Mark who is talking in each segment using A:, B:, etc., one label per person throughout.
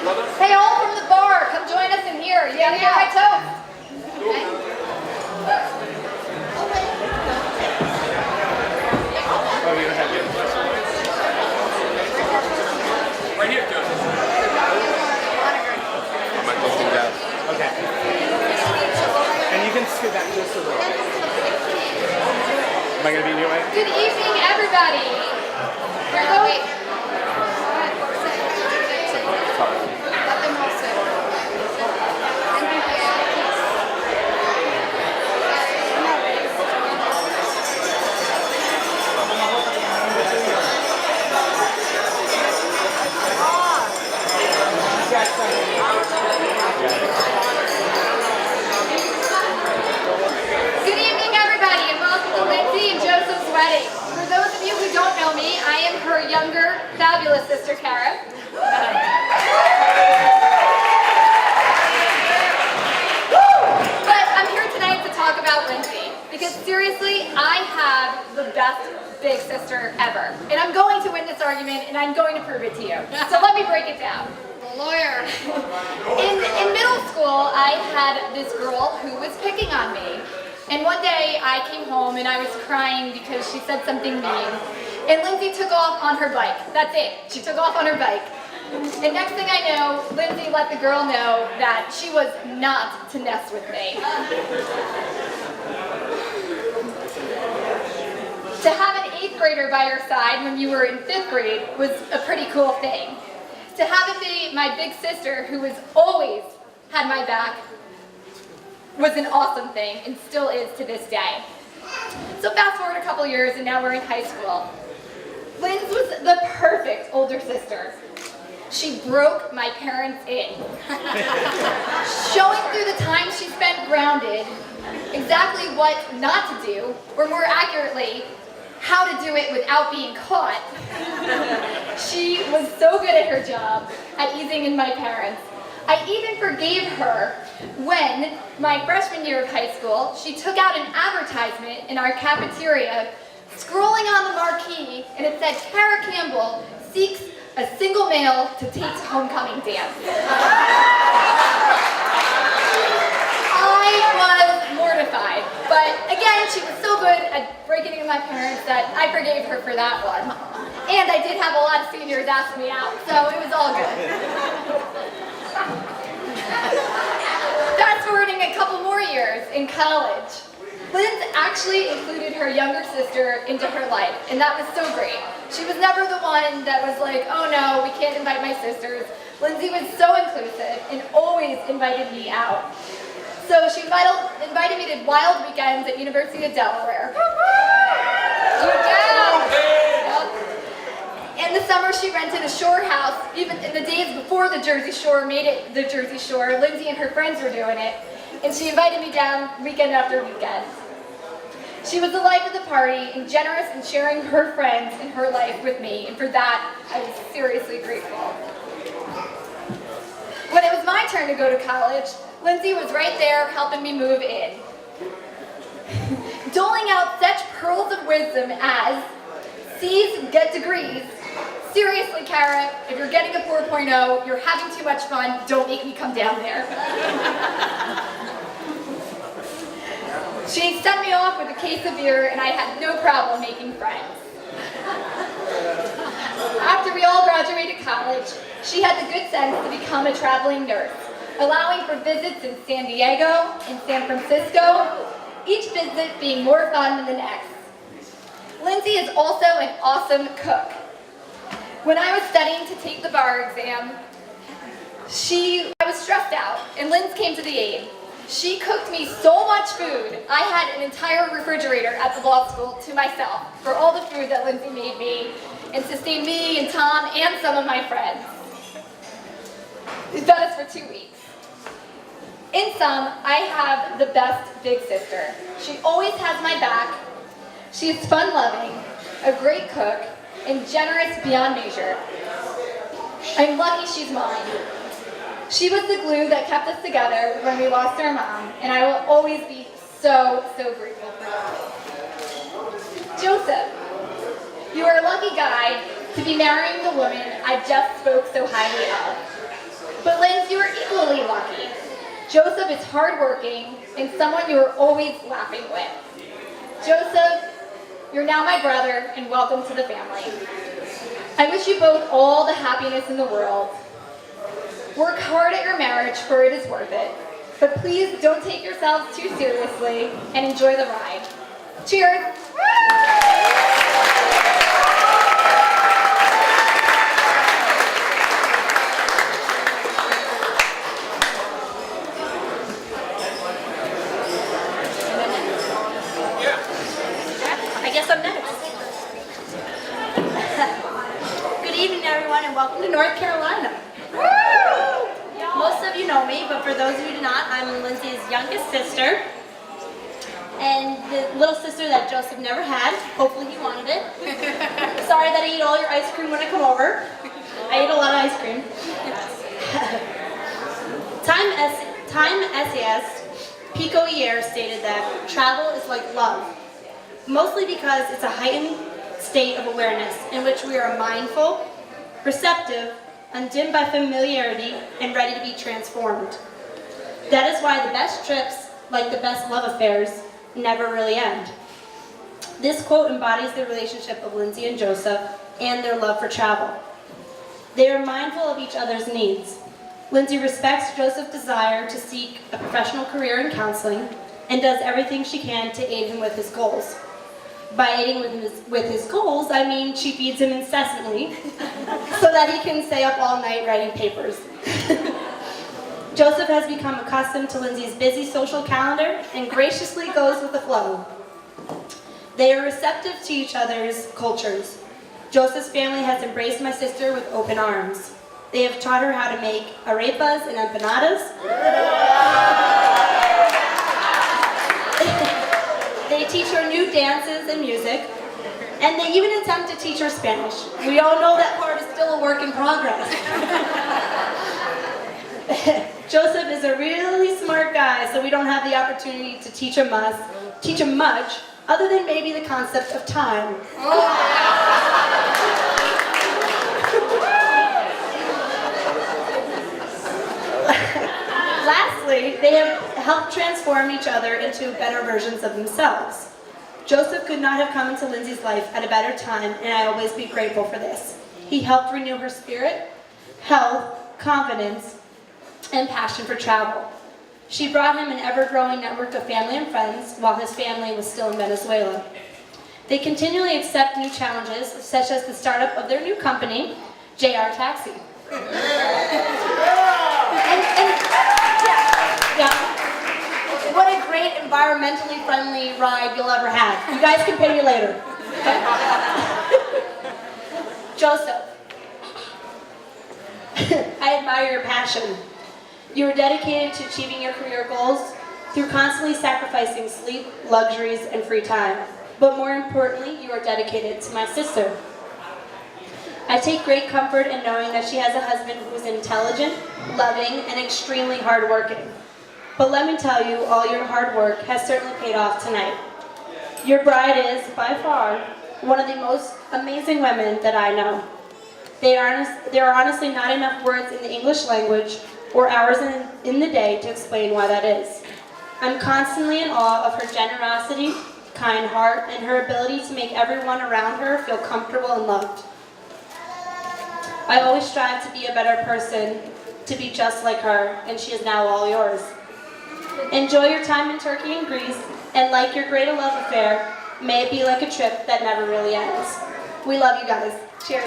A: Hey, all from the bar, come join us in here. You gotta get my toast. Okay.
B: Oh, you have it. Right here, Joseph. I'm not closing down. Okay. And you can scoot that just a little. Am I going to be in your way?
A: Good evening, everybody. We're going. Good evening, everybody, and welcome to Lindsay and Joseph's wedding. For those of you who don't know me, I am her younger, fabulous sister, Kara. But I'm here tonight to talk about Lindsay, because seriously, I have the best big sister ever. And I'm going to win this argument, and I'm going to prove it to you. So let me break it down. Lawyer. In middle school, I had this girl who was picking on me. And one day I came home and I was crying because she said something mean. And Lindsay took off on her bike. That's it. She took off on her bike. And next thing I know, Lindsay let the girl know that she was not to mess with me. To have an 8th grader by your side when you were in 5th grade was a pretty cool thing. To have it be my big sister, who has always had my back, was an awesome thing, and still is to this day. So fast forward a couple years, and now we're in high school. Lindsay was the perfect older sister. She broke my parents in. Showing through the time she spent grounded, exactly what not to do, or more accurately, how to do it without being caught. She was so good at her job at easing in my parents. I even forgave her when, my freshman year of high school, she took out an advertisement in our cafeteria, scrolling on the marquee, and it said, "Kara Campbell seeks a single male to take to homecoming dance." I was mortified, but again, she was so good at breaking in my parents that I forgave her for that one. And I did have a lot of seniors ask me out, so it was all good. Fast forwarding a couple more years in college, Lindsay actually included her younger sister into her life, and that was so great. She was never the one that was like, "Oh no, we can't invite my sisters." Lindsay was so inclusive and always invited me out. So she invited me to wild weekends at University of Delaware. In the summer, she rented a shore house. Even in the days before the Jersey Shore made it the Jersey Shore, Lindsay and her friends were doing it. And she invited me down weekend after weekend. She was the life of the party and generous in sharing her friends and her life with me. And for that, I was seriously grateful. When it was my turn to go to college, Lindsay was right there helping me move in. Doling out such pearls of wisdom as, C's get degrees. Seriously, Kara, if you're getting a 4.0, you're having too much fun, don't make me come down there. She sent me off with a case of beer, and I had no problem making friends. After we all graduated college, she had the good sense to become a traveling nurse, allowing for visits in San Diego and San Francisco, each visit being more fun than the next. Lindsay is also an awesome cook. When I was studying to take the bar exam, I was stressed out, and Lindsay came to the aid. She cooked me so much food, I had an entire refrigerator at the law school to myself for all the food that Lindsay made me and sustained me and Tom and some of my friends. We fed us for 2 weeks. In sum, I have the best big sister. She always has my back. She is fun-loving, a great cook, and generous beyond measure. I'm lucky she's mine. She was the glue that kept us together when we lost our mom, and I will always be so, so grateful for her. Joseph, you are a lucky guy to be marrying the woman I just spoke so highly of. unusually lucky. Joseph is hardworking and someone you are always laughing with. Joseph, you're now my brother, and welcome to the family. I wish you both all the happiness in the world. Work hard at your marriage, for it is worth it. But please don't take yourselves too seriously and enjoy the ride. Cheers!
C: I guess I'm next. Good evening, everyone, and welcome to North Carolina. Most of you know me, but for those of you who do not, I'm Lindsay's youngest sister, and the little sister that Joseph never had. Hopefully he wanted it. Sorry that I eat all your ice cream when I come over. I eat a lot of ice cream. Time essayist Pico Iyer stated that travel is like love, mostly because it's a heightened state of awareness in which we are mindful, receptive, undimmed by familiarity, and ready to be transformed. That is why the best trips, like the best love affairs, never really end. This quote embodies the relationship of Lindsay and Joseph and their love for travel. They are mindful of each other's needs. Lindsay respects Joseph's desire to seek a professional career in counseling and does everything she can to aid him with his goals. By aiding with his goals, I mean she feeds him incessantly so that he can stay up all night writing papers. Joseph has become accustomed to Lindsay's busy social calendar and graciously goes with the flow. They are receptive to each other's cultures. Joseph's family has embraced my sister with open arms. They have taught her how to make arepas and empanadas. They teach her new dances and music, and they even attempt to teach her Spanish. We all know that part is still a work in progress. Joseph is a really smart guy, so we don't have the opportunity to teach him much, other than maybe the concept of time. Lastly, they have helped transform each other into better versions of themselves. Joseph could not have come into Lindsay's life at a better time, and I always be grateful for this. He helped renew her spirit, health, confidence, and passion for travel. She brought him an ever-growing network of family and friends while his family was still in Venezuela. They continually accept new challenges, such as the startup of their new company, JR Taxi. What a great environmentally friendly ride you'll ever have. You guys can pay me later. Joseph, I admire your passion. You are dedicated to achieving your career goals through constantly sacrificing sleep, luxuries, and free time. But more importantly, you are dedicated to my sister. I take great comfort in knowing that she has a husband who is intelligent, loving, and extremely hardworking. But let me tell you, all your hard work has certainly paid off tonight. Your bride is, by far, one of the most amazing women that I know. There are honestly not enough words in the English language or hours in the day to explain why that is. I'm constantly in awe of her generosity, kind heart, and her ability to make everyone around her feel comfortable and loved. I always strive to be a better person, to be just like her, and she is now all yours. Enjoy your time in Turkey and Greece, and like your great love affair, may it be like a trip that never really ends. We love you guys. Cheers.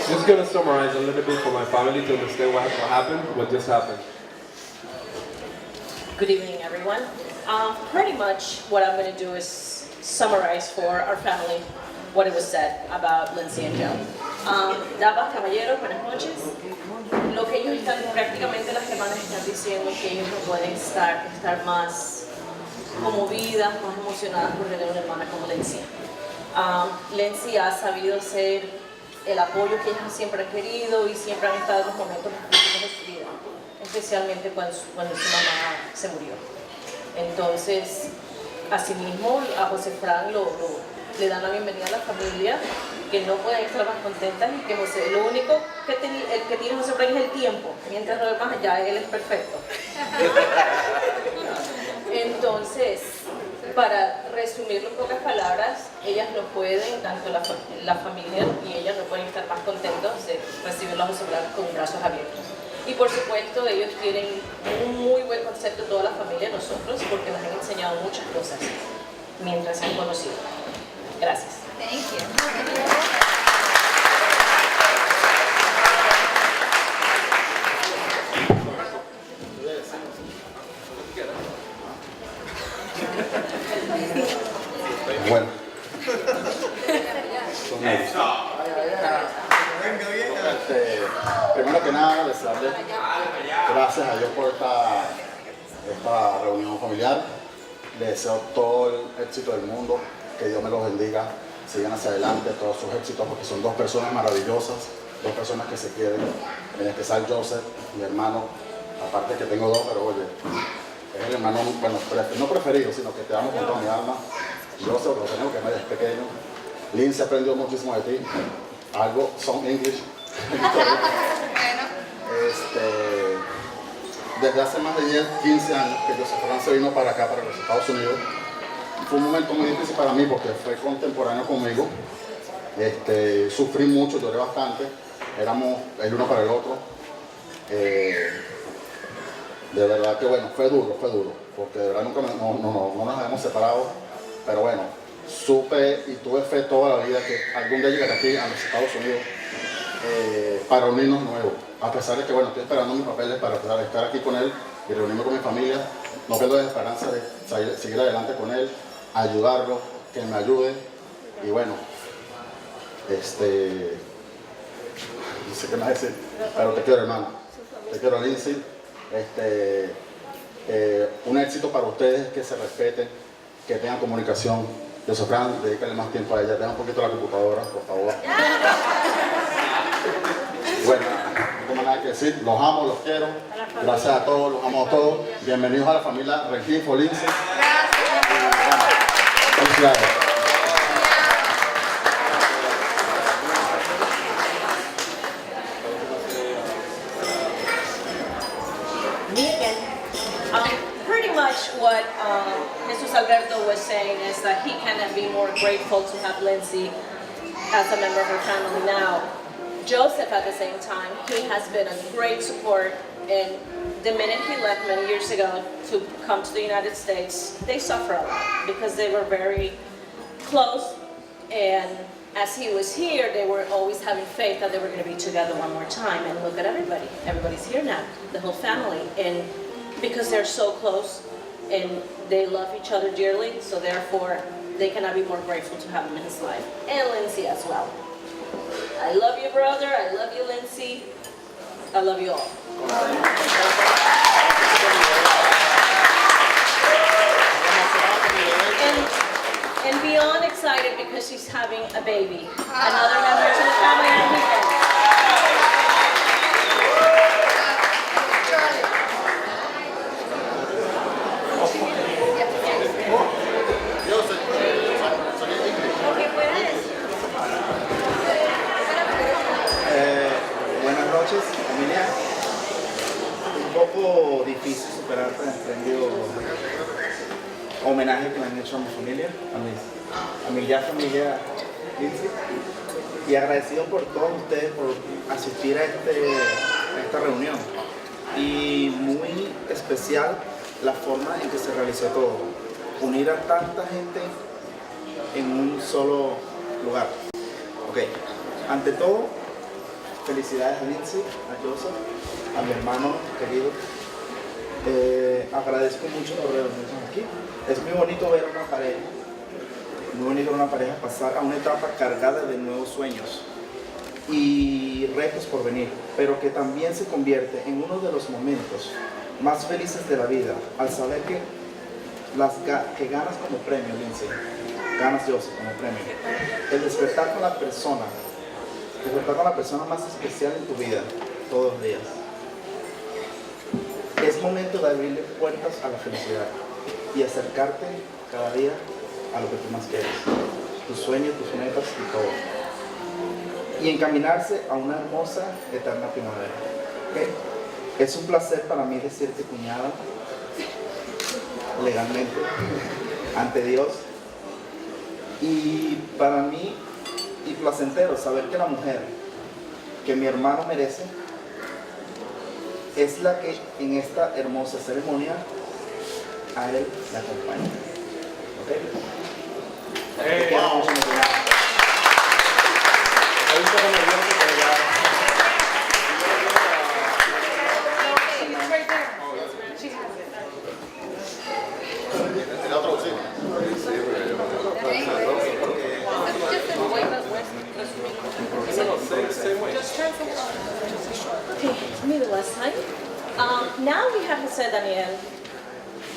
D: Just going to summarize a little bit for my family to understand what just happened.
E: Good evening, everyone. Pretty much what I'm going to do is summarize for our family what it was said about Lindsay and Joe. Damas, caballeros, buenas noches. Lo que ellos están, prácticamente las hermanas están diciendo que ellos no pueden estar más conmovidas, más emocionadas por tener una hermana como Lindsay. Lindsay ha sabido ser el apoyo que ellos siempre han querido y siempre han estado en los momentos más difíciles de su vida, especialmente cuando su mamá se murió. Entonces, asimismo, a José Fran le dan la bienvenida a la familia, que no pueden estar más contentas y que José, lo único el que tiene José Fran es el tiempo, mientras lo demás ya él es perfecto. Entonces, para resumirlo en pocas palabras, ellas no pueden, tanto la familia y ellas no pueden estar más contentos de recibirlo a José Fran con brazos abiertos. Y por supuesto, ellos tienen un muy buen concepto de toda la familia de nosotros porque nos han enseñado muchas cosas mientras se han conocido. Gracias.
A: Thank you.
F: Bueno. Son ellos. Primero que nada, desearles gracias a Dios por esta reunión familiar. Les deseo todo el éxito del mundo, que Dios me los bendiga, sigan hacia adelante todos sus éxitos, porque son dos personas maravillosas, dos personas que se quieren, en especial Joseph, mi hermano, aparte que tengo dos, pero oye, es el hermano, bueno, no preferido, sino que te amo con toda mi alma. Joseph, lo tenemos que es pequeño. Lindsay aprendió muchísimo de ti, algo, son English. Desde hace más de 10, 15 años que Joseph Fran se vino para acá, para los Estados Unidos. Fue un momento muy difícil para mí porque fue contemporáneo conmigo. Sufrí mucho, lloré bastante. Éramos el uno para el otro. De verdad que bueno, fue duro, porque de verdad nunca no nos habíamos separado. Pero bueno, supe y tuve fe toda la vida que algún día llegaré aquí a los Estados Unidos para unirnos nuevos. A pesar de que bueno, estoy esperando mis papeles para estar aquí con él y reunirme con mi familia. No pierdo la esperanza de seguir adelante con él, ayudarlo, que me ayude. Y bueno, no sé qué más decir, pero te quiero, hermano. Te quiero, Lindsay. Un éxito para ustedes, que se respeten, que tengan comunicación. Joseph Fran, dedícale más tiempo a ella, deja un poquito la computadora, por favor. Bueno, no tengo nada que decir, los amo, los quiero. Gracias a todos, los amo a todos. Bienvenidos a la familia Rengifo, Lindsay. Gracias.
E: Me again. Pretty much what Jesus Alberto was saying is that he cannot be more grateful to have Lindsay as a member of her family now. Joseph, at the same time, he has been a great support, and the minute he left many years ago to come to the United States, they suffer a lot because they were very close, and as he was here, they were always having faith that they were going to be together one more time. And look at everybody. Everybody's here now, the whole family. And because they're so close and they love each other dearly, so therefore they cannot be more grateful to have him in his life. And Lindsay as well. I love you, brother. I love you, Lindsay. I love you all. And beyond excited because she's having a baby. Another member to the family and
G: Buenas noches, familia. Un poco difícil superar tan espléndido homenaje que me han hecho a mi familia, a mi ya familia Lindsay, y agradecido por todos ustedes por asistir a esta reunión, y muy especial la forma en que se realizó todo, unir a tanta gente en un solo lugar. Ok, ante todo, felicidades a Lindsay, a Joseph, a mi hermano querido. Agradezco mucho por reunirnos aquí. Es muy bonito ver una pareja pasar a una etapa cargada de nuevos sueños y retos por venir, pero que también se convierte en uno de los momentos más felices de la vida, al saber que ganas como premio, Lindsay, ganas Joseph como premio, el despertar con la persona más especial en tu vida todos los días. Es momento de abrirle puertas a la felicidad y acercarte cada día a lo que tú más quieres, tus sueños, tus metas y todo. Y encaminarse a una hermosa, eterna primavera. ¿Okay? Es un placer para mí decirte cuñada, legalmente, ante Dios. Y para mí, y placentero saber que la mujer que mi hermano merece es la que en esta hermosa ceremonia a él la acompaña. ¿Okay? Te quiero mucho, mi cuñada.
E: Okay, maybe last time. Now we have Jose Daniel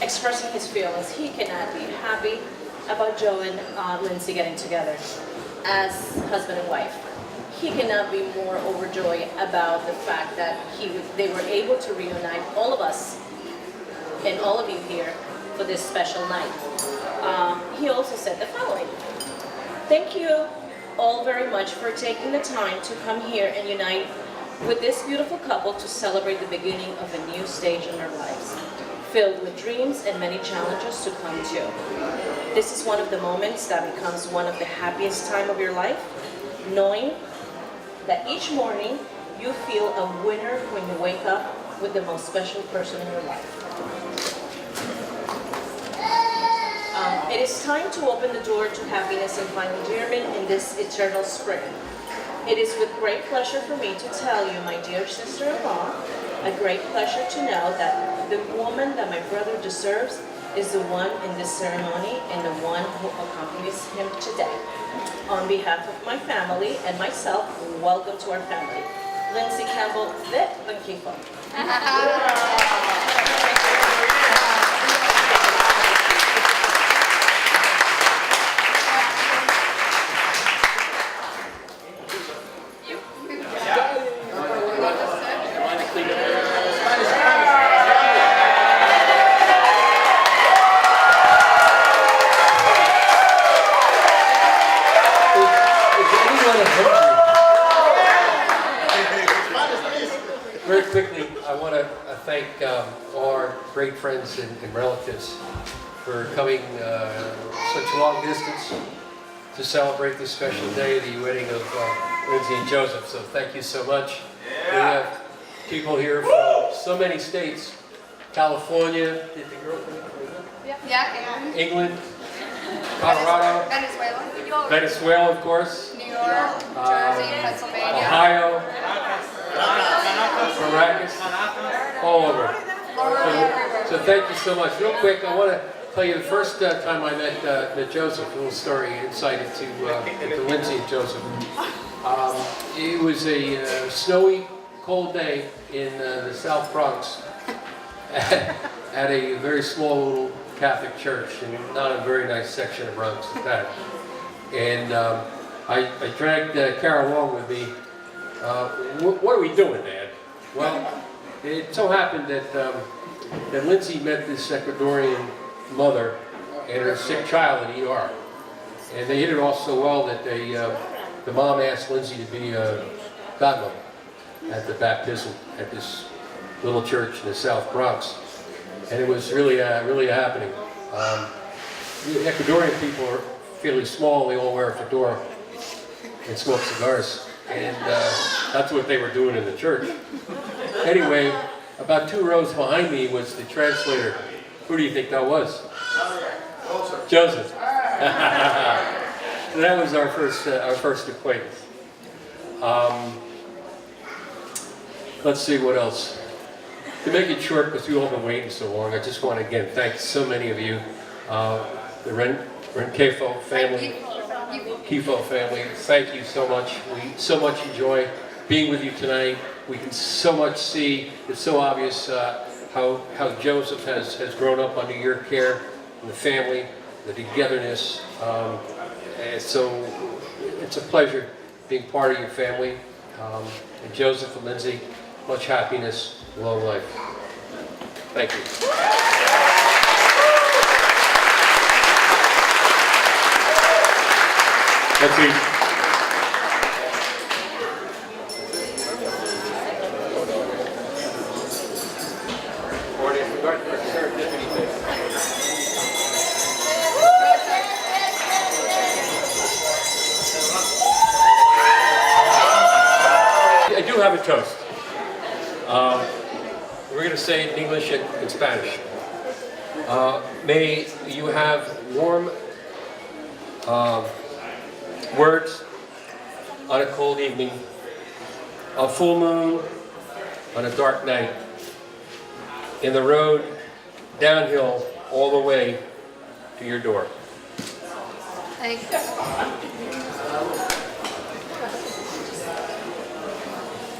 E: expressing his feelings. He cannot be happy about Joe and Lindsay getting together as husband and wife. He cannot be more overjoyed about the fact that they were able to reunite all of us and all of you here for this special night. He also said the following: thank you all very much for taking the time to come here and unite with this beautiful couple to celebrate the beginning of a new stage in their lives, filled with dreams and many challenges to come to. This is one of the moments that becomes one of the happiest time of your life, knowing that each morning you feel a winner when you wake up with the most special person in your life. It is time to open the door to happiness and find endearment in this eternal spring. It is with great pleasure for me to tell you, my dear sister-in-law, a great pleasure to know that the woman that my brother deserves is the one in this ceremony and the one who accompanies him today. On behalf of my family and myself, welcome to our family. Lindsay Campbell, the Kifo.
H: Very quickly, I want to thank all our great friends and relatives for coming such a long distance to celebrate this special day, the wedding of Lindsay and Joseph. So thank you so much. We have people here from so many states: California, did the girl come from
A: Yeah.
H: England, Colorado,
A: Venezuela.
H: Venezuela, of course,
A: New York, Jersey, Pennsylvania.
H: Ohio, Caracas, all over. So thank you so much. Real quick, I want to tell you the first time I met Joseph, a little story, insight into Lindsay and Joseph. It was a snowy, cold day in the South Bronx at a very small little Catholic church, and not a very nice section of Bronx at that. And I dragged Carol along with me. What are we doing, Dad? Well, it so happened that Lindsay met this Ecuadorian mother and her sick child in ER. And they hit it off so well that the mom asked Lindsay to be a godmother at the baptism at this little church in the South Bronx. And it was really a happening. The Ecuadorian people are fairly small. They all wear a fedora and smoke cigars. And that's what they were doing in the church. Anyway, about 2 rows behind me was the translator. Who do you think that was? Joseph. So that was our first acquaintance. Let's see what else. To make it short, because we've all been waiting so long, I just want to again thank so many of you, the Kifo family. Kifo family, thank you so much. We so much enjoy being with you tonight. We can so much see, it's so obvious how Joseph has grown up under your care, and the family, the togetherness. And so it's a pleasure being part of your family. And Joseph and Lindsay, much happiness, long life. Thank you. Let's eat. I do have a toast. We're going to say it in English and in Spanish. May you have warm words on a cold evening, a full moon on a dark night, in the road downhill all the way to your door.
A: Thanks.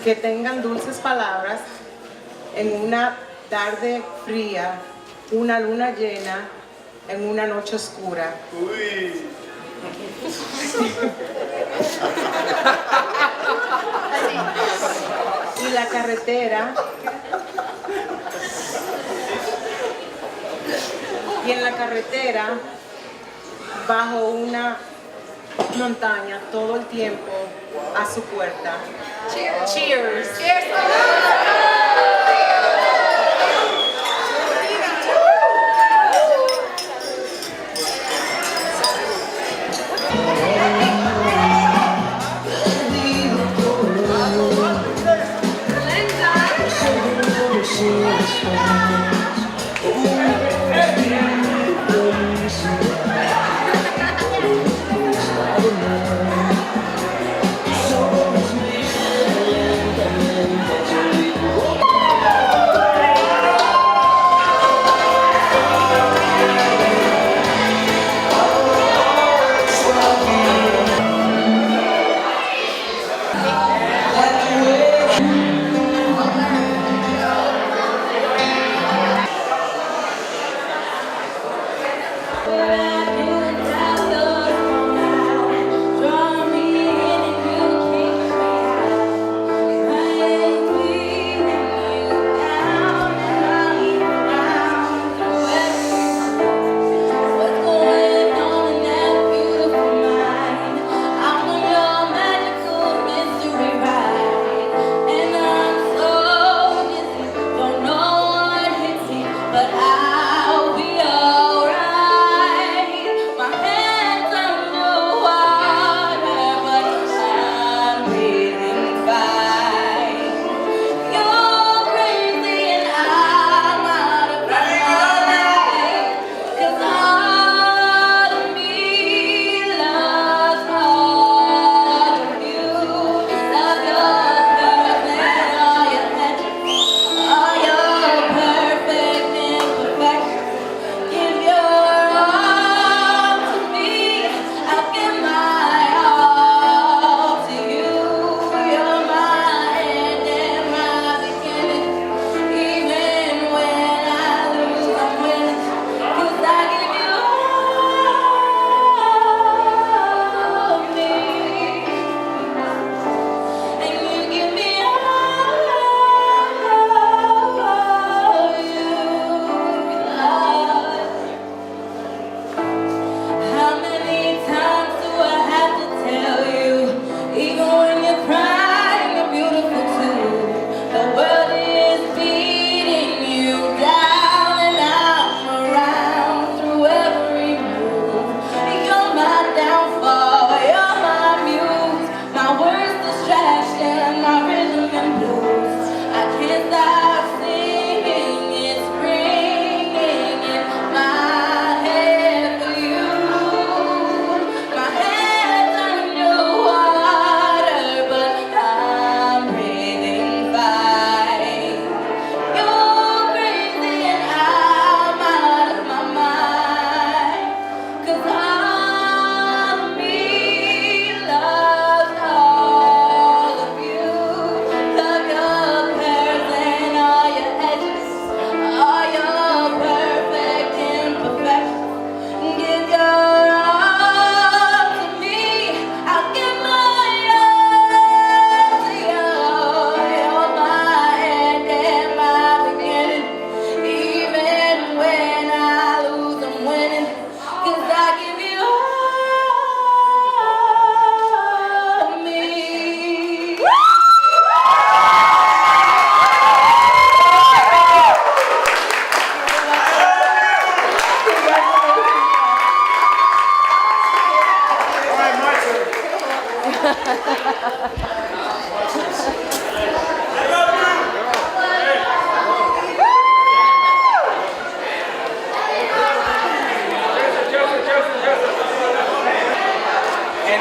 I: Que tengan dulces palabras en una tarde fría, una luna llena, en una noche oscura. Y la carretera, y en la carretera, bajo una montaña todo el tiempo a su puerta.
A: Cheers.
C: Cheers.
A: Cheers.
J: So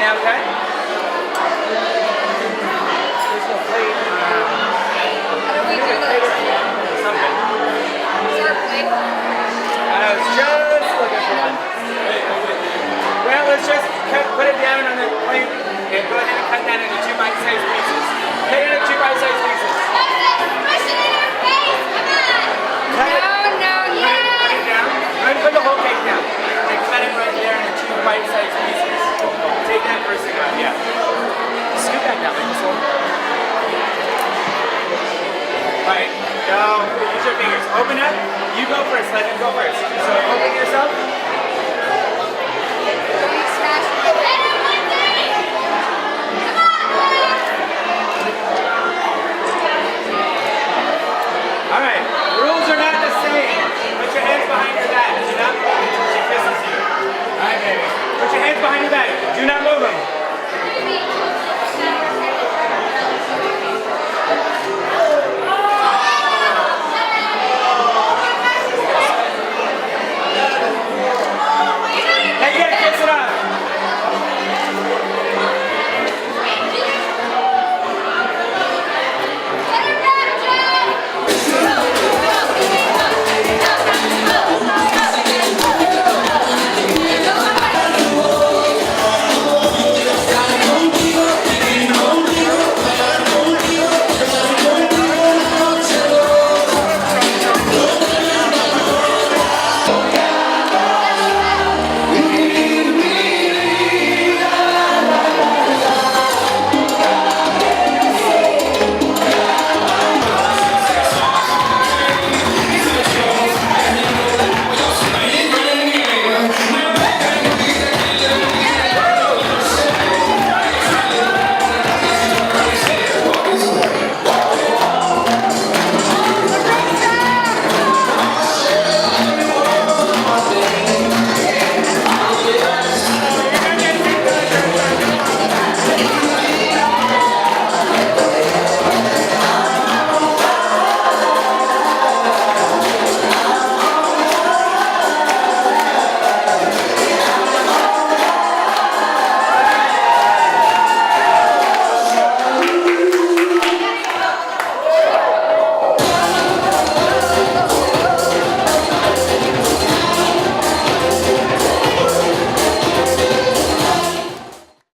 B: now cut. There's no plate.
A: How do we do this?
B: Something.
A: Sharp plate?
B: I was just looking for one. Well, let's just put it down on the plate and go ahead and cut that into 2 bite-sized pieces. Cut it into 2 bite-sized pieces.
A: Push it in her face! Come on!
B: Cut it.
A: No, yeah!
B: Put it down. I'm going to put the whole cake down. And cut it right there into 2 bite-sized pieces. Take that first thing out, yeah. Scoop that down like this one. Alright, go. Use your fingers. Open up. You go first. Let him go